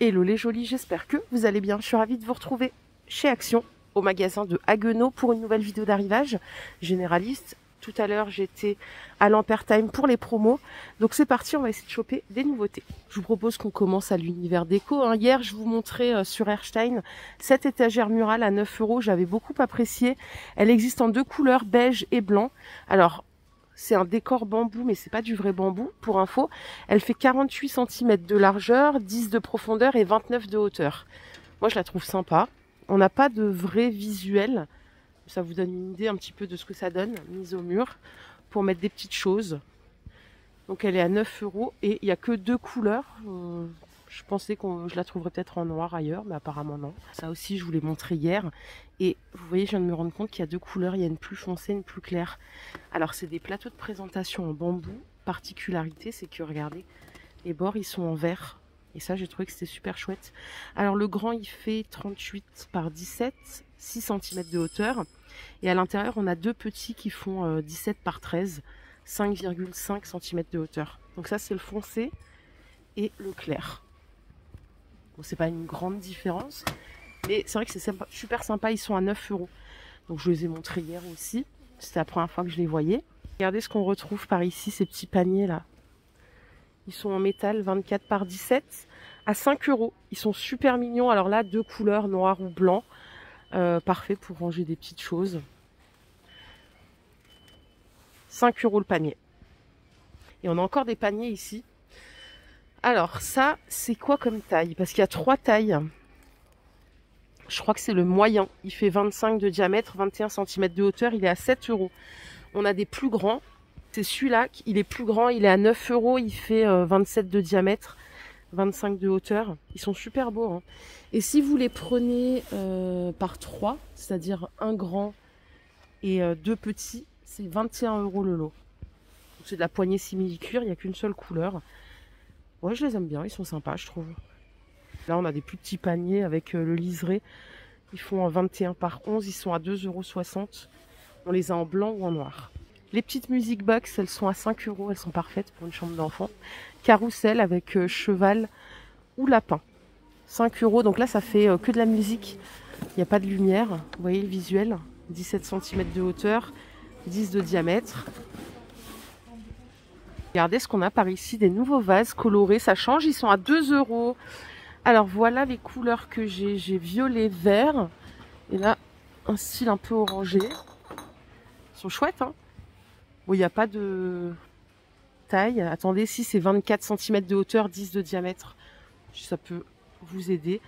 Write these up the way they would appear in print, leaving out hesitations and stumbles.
Hello les jolis, j'espère que vous allez bien. Je suis ravie de vous retrouver chez Action, au magasin de Haguenau pour une nouvelle vidéo d'arrivage généraliste. Tout à l'heure, j'étais à l'Ampertime pour les promos. Donc c'est parti, on va essayer de choper des nouveautés. Je vous propose qu'on commence à l'univers déco. Hier, je vous montrais sur Erstein cette étagère murale à 9 €. J'avais beaucoup apprécié. Elle existe en deux couleurs, beige et blanc. Alors, c'est un décor bambou, mais c'est pas du vrai bambou, pour info. Elle fait 48 cm de largeur, 10 de profondeur et 29 de hauteur. Moi, je la trouve sympa. On n'a pas de vrai visuel. Ça vous donne une idée un petit peu de ce que ça donne, mise au mur, pour mettre des petites choses. Donc, elle est à 9 € et il n'y a que deux couleurs. Je pensais que je la trouverais peut-être en noir ailleurs, mais apparemment non. Ça aussi, je vous l'ai montré hier. Et vous voyez, je viens de me rendre compte qu'il y a deux couleurs. Il y a une plus foncée, une plus claire. Alors, c'est des plateaux de présentation en bambou. Particularité, c'est que, regardez, les bords, ils sont en verre. Et ça, j'ai trouvé que c'était super chouette. Alors, le grand, il fait 38 par 17, 6 cm de hauteur. Et à l'intérieur, on a deux petits qui font 17 par 13, 5,5 cm de hauteur. Donc ça, c'est le foncé et le clair. Bon, c'est pas une grande différence, mais c'est vrai que c'est super sympa. Ils sont à 9 €. Donc je les ai montrés hier aussi. C'était la première fois que je les voyais. Regardez ce qu'on retrouve par ici, ces petits paniers là. Ils sont en métal 24 par 17 à 5 €. Ils sont super mignons. Alors là, deux couleurs, noir ou blanc. Parfait pour ranger des petites choses. 5 € le panier. Et on a encore des paniers ici. Alors ça, c'est quoi comme taille? Parce qu'il y a trois tailles. Je crois que c'est le moyen. Il fait 25 de diamètre, 21 cm de hauteur. Il est à 7 €. On a des plus grands. C'est celui-là, il est plus grand. Il est à 9 €. Il fait 27 de diamètre, 25 de hauteur. Ils sont super beaux. Hein. Et si vous les prenez par 3, c'est-à-dire un grand et deux petits, c'est 21 € le lot. C'est de la poignée simili-cuir. Il n'y a qu'une seule couleur. Ouais, je les aime bien. Ils sont sympas, je trouve. Là, on a des plus petits paniers avec le liseré. Ils font 21 par 11. Ils sont à 2,60 €. On les a en blanc ou en noir. Les petites music box, elles sont à 5 €. Elles sont parfaites pour une chambre d'enfant. Carrousel avec cheval ou lapin. 5 €. Donc là, ça fait que de la musique. Il n'y a pas de lumière. Vous voyez le visuel. 17 cm de hauteur. 10 de diamètre. Regardez ce qu'on a par ici. Des nouveaux vases colorés. Ça change. Ils sont à 2 €. Alors voilà les couleurs que j'ai. J'ai violet, vert. Et là, un style un peu orangé. Ils sont chouettes, hein. Bon, il n'y a pas de taille. Attendez, si c'est 24 cm de hauteur, 10 de diamètre. Ça peut vous aider.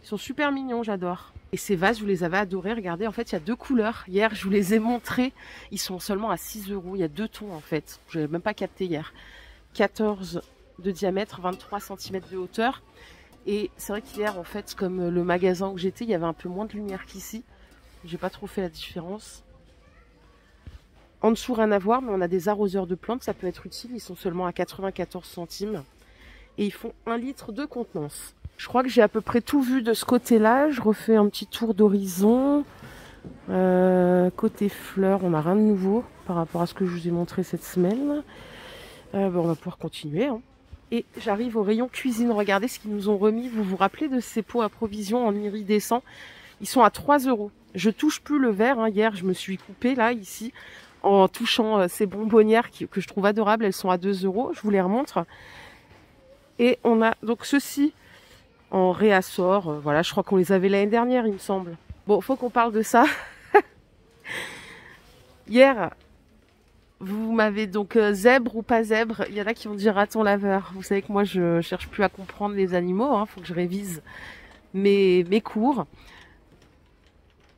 Ils sont super mignons, j'adore. Et ces vases, vous les avez adorés. Regardez, en fait, il y a deux couleurs. Hier, je vous les ai montrés. Ils sont seulement à 6 €. Il y a deux tons, en fait. Je n'avais même pas capté hier. 14 de diamètre, 23 cm de hauteur. Et c'est vrai qu'hier, en fait, comme le magasin où j'étais, il y avait un peu moins de lumière qu'ici. J'ai pas trop fait la différence. En dessous, rien à voir, mais on a des arroseurs de plantes. Ça peut être utile. Ils sont seulement à 94 centimes. Et ils font 1 litre de contenance. Je crois que j'ai à peu près tout vu de ce côté-là. Je refais un petit tour d'horizon. Côté fleurs, on n'a rien de nouveau par rapport à ce que je vous ai montré cette semaine. On va pouvoir continuer. Hein. Et j'arrive au rayon cuisine. Regardez ce qu'ils nous ont remis. Vous vous rappelez de ces pots à provisions en iridescent? Ils sont à 3 €. Je touche plus le verre. Hein. Hier, je me suis coupée là, ici, en touchant ces bonbonnières que je trouve adorables. Elles sont à 2 €. Je vous les remontre. Et on a donc ceci en réassort. Voilà, je crois qu'on les avait l'année dernière, il me semble. Bon, faut qu'on parle de ça. Hier, vous m'avez donc zèbre ou pas zèbre. Il y en a qui vont dire raton laveur. Vous savez que moi, je cherche plus à comprendre les animaux. Hein, faut que je révise mes cours.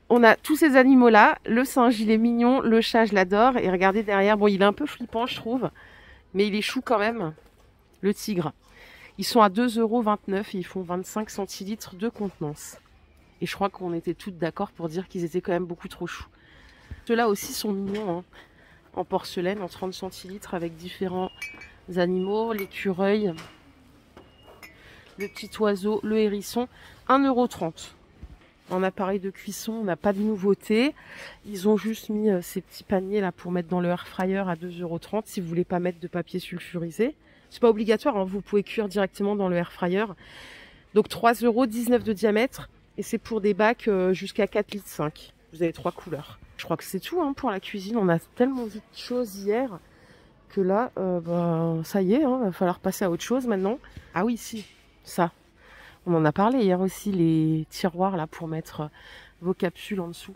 On a tous ces animaux-là. Le singe, il est mignon. Le chat, je l'adore. Et regardez derrière. Bon, il est un peu flippant, je trouve. Mais il est chou quand même. Le tigre. Ils sont à 2,29 € et ils font 25 centilitres de contenance. Et je crois qu'on était toutes d'accord pour dire qu'ils étaient quand même beaucoup trop choux. Ceux-là aussi sont mignons, hein, en porcelaine, en 30 centilitres, avec différents animaux, l'écureuil, le petit oiseau, le hérisson, 1,30 €. En appareil de cuisson, on n'a pas de nouveauté. Ils ont juste mis ces petits paniers là pour mettre dans le air fryer à 2,30 € si vous voulez pas mettre de papier sulfurisé. C'est pas obligatoire, hein, vous pouvez cuire directement dans le air fryer. Donc 3,19 € de diamètre. Et c'est pour des bacs jusqu'à 4,5 litres. Vous avez 3 couleurs. Je crois que c'est tout hein, pour la cuisine. On a tellement vu de choses hier que là, ça y est, hein, va falloir passer à autre chose maintenant. Ah oui, si, ça. On en a parlé hier aussi, les tiroirs là pour mettre vos capsules en dessous.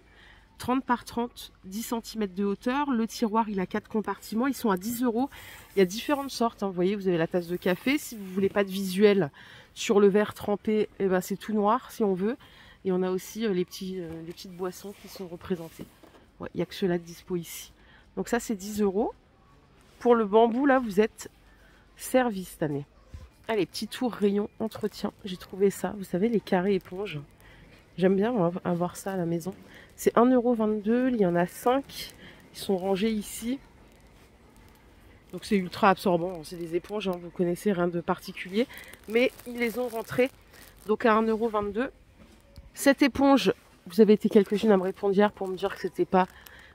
30 par 30, 10 cm de hauteur. Le tiroir, il a 4 compartiments. Ils sont à 10 €. Il y a différentes sortes. Hein. Vous voyez, vous avez la tasse de café. Si vous voulez pas de visuel sur le verre trempé, eh ben, c'est tout noir si on veut. Et on a aussi les petites boissons qui sont représentées. Ouais, il n'y a que ceux-là de dispo ici. Donc ça, c'est 10 €. Pour le bambou, là, vous êtes servi cette année. Allez, petit tour rayon entretien. J'ai trouvé ça. Vous savez, les carrés éponges. J'aime bien avoir ça à la maison. C'est 1,22 €. Il y en a 5. Ils sont rangés ici. Donc c'est ultra absorbant. C'est des éponges, hein, vous connaissez, rien de particulier. Mais ils les ont rentrés. Donc à 1,22 €. Cette éponge, vous avez été quelques-unes à me répondre hier pour me dire que c'était pas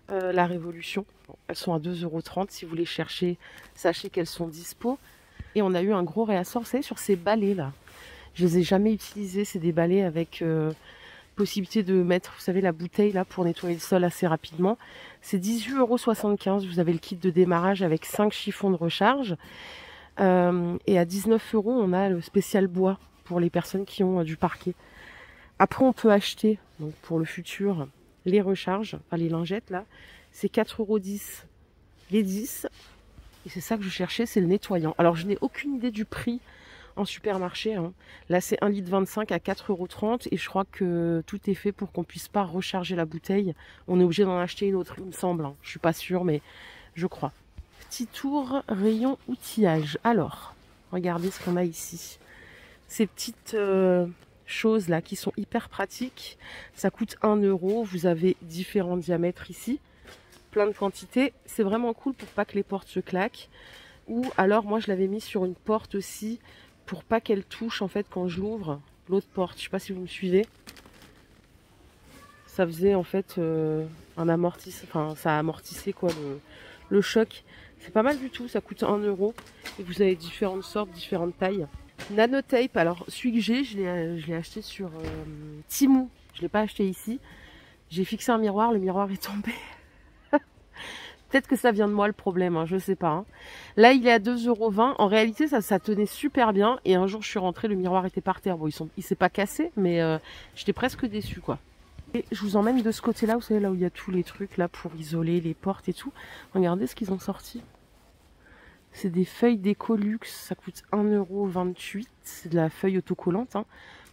la révolution. Bon, elles sont à 2,30 € si vous les cherchez. Sachez qu'elles sont dispo. Et on a eu un gros réassort, vous savez, sur ces balais là. Je les ai jamais utilisés. C'est des balais avec possibilité de mettre, vous savez, la bouteille là pour nettoyer le sol assez rapidement. C'est 18,75 €. Vous avez le kit de démarrage avec 5 chiffons de recharge. Et à 19 €, on a le spécial bois pour les personnes qui ont du parquet. Après, on peut acheter, donc pour le futur, les recharges, enfin les lingettes là. C'est 4,10 € les 10. Et c'est ça que je cherchais, c'est le nettoyant. Alors, je n'ai aucune idée du prix en supermarché. Hein. Là, c'est 1,25 litre à 4,30 € et je crois que tout est fait pour qu'on puisse pas recharger la bouteille. On est obligé d'en acheter une autre, il me semble. Hein. Je suis pas sûre, mais je crois. Petit tour rayon outillage. Alors, regardez ce qu'on a ici. Ces petites choses là qui sont hyper pratiques. Ça coûte 1 €. Vous avez différents diamètres ici. Plein de quantités. C'est vraiment cool pour pas que les portes se claquent. Ou alors, moi, je l'avais mis sur une porte aussi pour pas qu'elle touche, en fait, quand je l'ouvre, l'autre porte. Je sais pas si vous me suivez. Ça faisait, en fait, un amortisseur. Enfin, ça amortissait, quoi, le choc. C'est pas mal du tout. Ça coûte 1 €. Et vous avez différentes sortes, différentes tailles. Nanotape. Alors, celui que j'ai, je l'ai acheté sur Temu. Je l'ai pas acheté ici. J'ai fixé un miroir. Le miroir est tombé. Peut-être que ça vient de moi le problème, hein, je sais pas. Hein. Là, il est à 2,20 €. En réalité, ça tenait super bien. Et un jour, je suis rentrée, le miroir était par terre. Bon, il s'est pas cassé, mais j'étais presque déçue, quoi. Et je vous emmène de ce côté-là, vous savez, là où il y a tous les trucs là pour isoler les portes et tout. Regardez ce qu'ils ont sorti. C'est des feuilles d'Ecolux. Ça coûte 1,28 €. C'est de la feuille autocollante hein,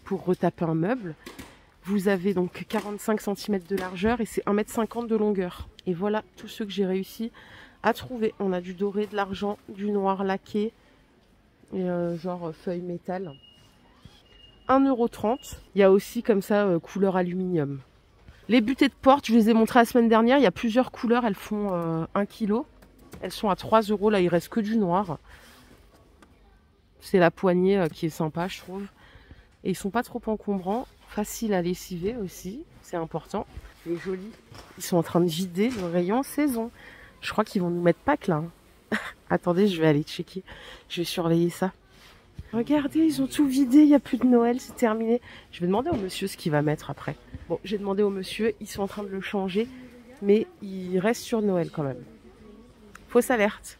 pour retaper un meuble. Vous avez donc 45 cm de largeur et c'est 1,50 m de longueur. Et voilà tout ce que j'ai réussi à trouver. On a du doré, de l'argent, du noir laqué et genre feuille métal. 1,30 €. Il y a aussi comme ça couleur aluminium. Les butées de porte, je les ai montrées la semaine dernière. Il y a plusieurs couleurs, elles font 1 kg. Elles sont à 3 €. Là, il reste que du noir. C'est la poignée qui est sympa, je trouve. Et ils sont pas trop encombrants. Facile à lessiver aussi, c'est important. Les jolis, ils sont en train de vider le rayon saison. Je crois qu'ils vont nous mettre Pâques là. Hein. Attendez, je vais aller checker. Je vais surveiller ça. Regardez, ils ont tout vidé, il n'y a plus de Noël, c'est terminé. Je vais demander au monsieur ce qu'il va mettre après. Bon, j'ai demandé au monsieur, ils sont en train de le changer, mais il reste sur Noël quand même. Fausse alerte.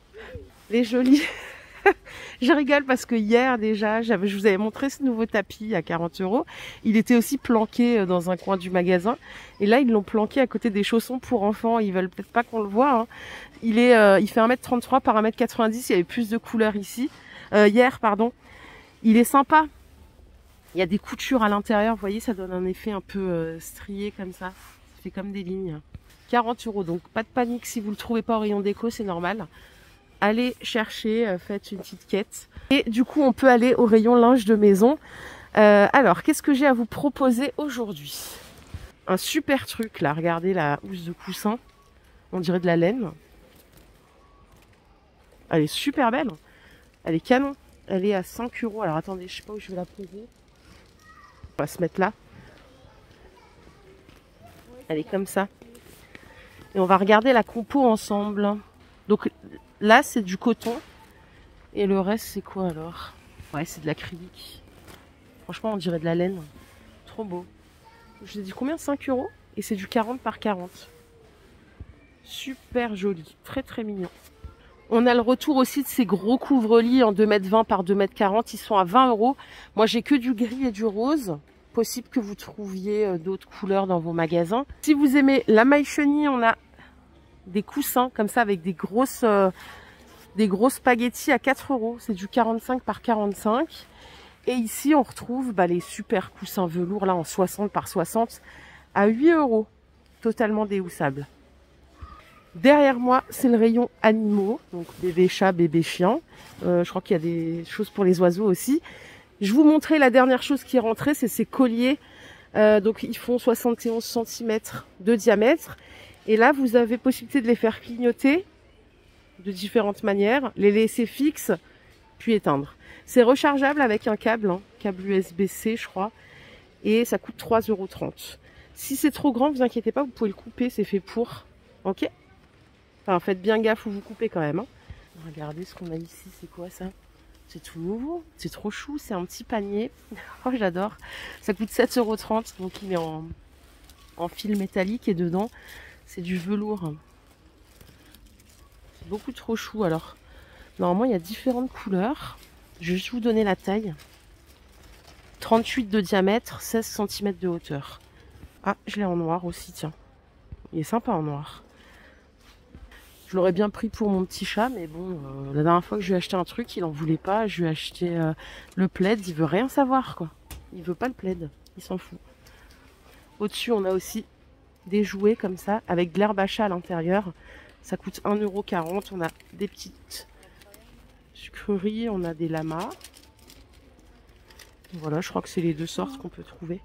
Les jolis. Je rigole parce que hier déjà, je vous avais montré ce nouveau tapis à 40 €. Il était aussi planqué dans un coin du magasin. Et là, ils l'ont planqué à côté des chaussons pour enfants. Ils veulent peut-être pas qu'on le voit. Hein. Il fait 1,33 m par 1,90 m. Il y avait plus de couleurs ici. Hier, pardon. Il est sympa. Il y a des coutures à l'intérieur. Vous voyez, ça donne un effet un peu strié comme ça. Ça fait comme des lignes. 40 €. Donc, pas de panique si vous le trouvez pas au rayon déco, c'est normal. Allez chercher, faites une petite quête. Et du coup, on peut aller au rayon linge de maison. Alors, qu'est-ce que j'ai à vous proposer aujourd'hui? Un super truc, là. Regardez la housse de coussin. On dirait de la laine. Elle est super belle. Elle est canon. Elle est à 5 €. Alors, attendez, je sais pas où je vais la poser. On va se mettre là. Elle est comme ça. Et on va regarder la compo ensemble. Donc, là, c'est du coton. Et le reste, c'est quoi alors? Ouais, c'est de l'acrylique. Franchement, on dirait de la laine. Trop beau. Je vous ai dit combien? 5 €. Et c'est du 40 par 40. Super joli. Très très mignon. On a le retour aussi de ces gros couvre-lits en 2,20 m par 2,40 m. Ils sont à 20 €. Moi, j'ai que du gris et du rose. Possible que vous trouviez d'autres couleurs dans vos magasins. Si vous aimez la maille chenille, on a des coussins comme ça avec des grosses spaghettis à 4 €. C'est du 45 par 45. Et ici, on retrouve les super coussins velours là en 60 par 60 à 8 €. Totalement déhoussables. Derrière moi, c'est le rayon animaux, donc bébé chat, bébé chien. Je crois qu'il y a des choses pour les oiseaux aussi. Je vous montrais la dernière chose qui est rentrée, c'est ces colliers. Donc ils font 71 cm de diamètre. Et là, vous avez possibilité de les faire clignoter de différentes manières, les laisser fixes, puis éteindre. C'est rechargeable avec un câble, câble USB-C, je crois. Et ça coûte 3,30 €. Si c'est trop grand, vous inquiétez pas, vous pouvez le couper, c'est fait pour. Ok? Enfin, faites bien gaffe où vous coupez quand même. Regardez ce qu'on a ici, c'est quoi ça? C'est tout nouveau, c'est trop chou, c'est un petit panier. Oh, j'adore. Ça coûte 7,30 €, donc il est en fil métallique et dedans, c'est du velours. C'est beaucoup trop chou. Alors, normalement, il y a différentes couleurs. Je vais juste vous donner la taille. 38 de diamètre, 16 cm de hauteur. Ah, je l'ai en noir aussi, tiens. Il est sympa en noir. Je l'aurais bien pris pour mon petit chat, mais bon, la dernière fois que je lui ai acheté un truc, il en voulait pas. Je lui ai acheté le plaid, il veut rien savoir, quoi. Il veut pas le plaid, il s'en fout. Au-dessus, on a aussi des jouets comme ça, avec de l'herbe à chat à l'intérieur. Ça coûte 1,40 €. On a des petites sucreries, on a des lamas. Voilà, je crois que c'est les deux sortes qu'on peut trouver.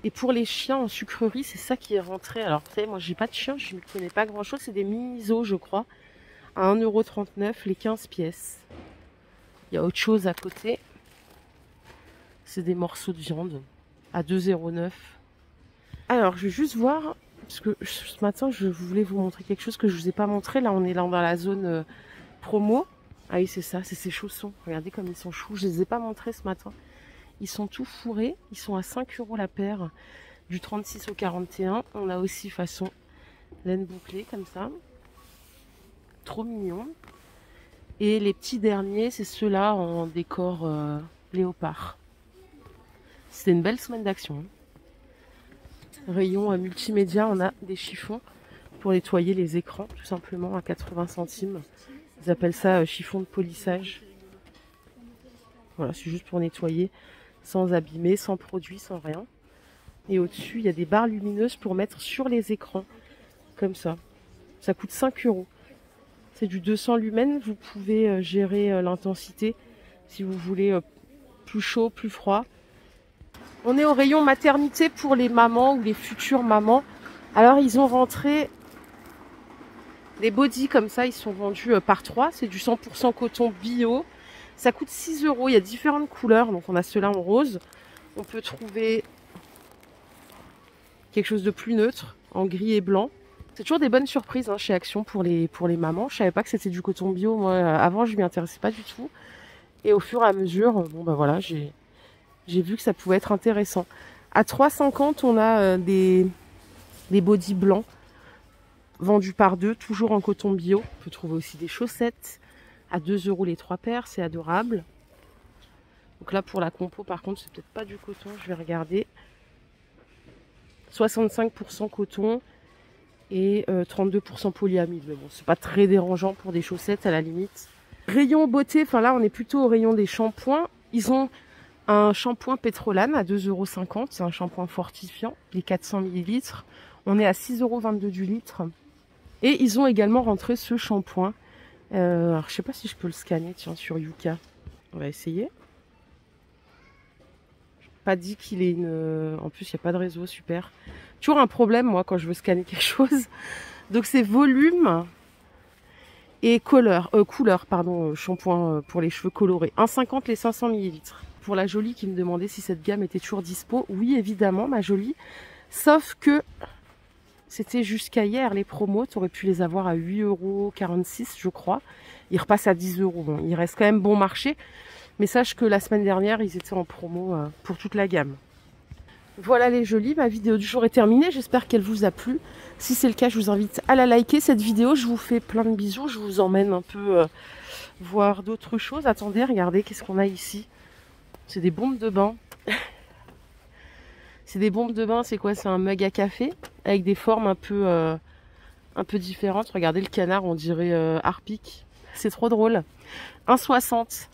Et pour les chiens en sucrerie, c'est ça qui est rentré. Alors, vous savez, moi, j'ai pas de chien, je ne connais pas grand-chose. C'est des mini-zo, je crois, à 1,39 € les 15 pièces. Il y a autre chose à côté. C'est des morceaux de viande à 2,09 €. Alors, je vais juste voir, parce que ce matin, je voulais vous montrer quelque chose que je vous ai pas montré. Là, on est là dans la zone promo. Ah oui, c'est ça, c'est ces chaussons. Regardez comme ils sont choux. Je les ai pas montrés ce matin. Ils sont tout fourrés. Ils sont à 5 € la paire. Du 36 au 41. On a aussi façon laine bouclée comme ça. Trop mignon. Et les petits derniers, c'est ceux-là en décor léopard. C'était une belle semaine d'action. Rayon multimédia, on a des chiffons pour nettoyer les écrans, tout simplement à 80 centimes. Ils appellent ça chiffon de polissage. Voilà, c'est juste pour nettoyer sans abîmer, sans produit, sans rien. Et au-dessus, il y a des barres lumineuses pour mettre sur les écrans, comme ça. Ça coûte 5 €. C'est du 200 lumens, vous pouvez gérer l'intensité si vous voulez plus chaud, plus froid. On est au rayon maternité pour les mamans ou les futures mamans. Alors, ils ont rentré des bodys comme ça, ils sont vendus par 3. C'est du 100% coton bio. Ça coûte 6 €. Il y a différentes couleurs. Donc, on a ceux-là en rose. On peut trouver quelque chose de plus neutre, en gris et blanc. C'est toujours des bonnes surprises chez Action pour les mamans. Je savais pas que c'était du coton bio. Moi, avant, je m'y intéressais pas du tout. Et au fur et à mesure, bon ben voilà, j'ai vu que ça pouvait être intéressant. À 3,50 €, on a des bodys blancs vendus par 2, toujours en coton bio. On peut trouver aussi des chaussettes à 2 € les 3 paires, c'est adorable. Donc là, pour la compo, par contre, c'est peut-être pas du coton, je vais regarder. 65% coton et 32% polyamide. Mais bon, c'est pas très dérangeant pour des chaussettes à la limite. Rayon beauté, enfin là, on est plutôt au rayon des shampoings. Ils ont un shampoing Pétrolane à 2,50 €. C'est un shampoing fortifiant, les 400 ml. On est à 6,22 € du litre. Et ils ont également rentré ce shampoing. Alors, je sais pas si je peux le scanner, tiens, sur Yuka. On va essayer. Pas dit qu'il est une... En plus, il n'y a pas de réseau, super. Toujours un problème, moi, quand je veux scanner quelque chose. Donc, c'est volume et couleur, shampoing pour les cheveux colorés. 1,50 € les 500 ml. Pour la jolie qui me demandait si cette gamme était toujours dispo. Oui, évidemment, ma jolie. Sauf que c'était jusqu'à hier, les promos. Tu aurais pu les avoir à 8,46 €, je crois. Ils repassent à 10 €. Bon, il reste quand même bon marché. Mais sache que la semaine dernière, ils étaient en promo pour toute la gamme. Voilà les jolis, ma vidéo du jour est terminée. J'espère qu'elle vous a plu. Si c'est le cas, je vous invite à la liker cette vidéo. Je vous fais plein de bisous. Je vous emmène un peu voir d'autres choses. Attendez, regardez, qu'est-ce qu'on a ici? C'est des bombes de bain. C'est des bombes de bain, c'est quoi? C'est un mug à café avec des formes un peu différentes. Regardez le canard, on dirait Harpic. C'est trop drôle. 1,60.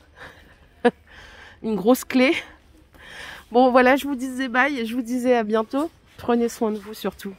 Une grosse clé. Bon voilà, je vous disais bye et je vous disais à bientôt. Prenez soin de vous surtout.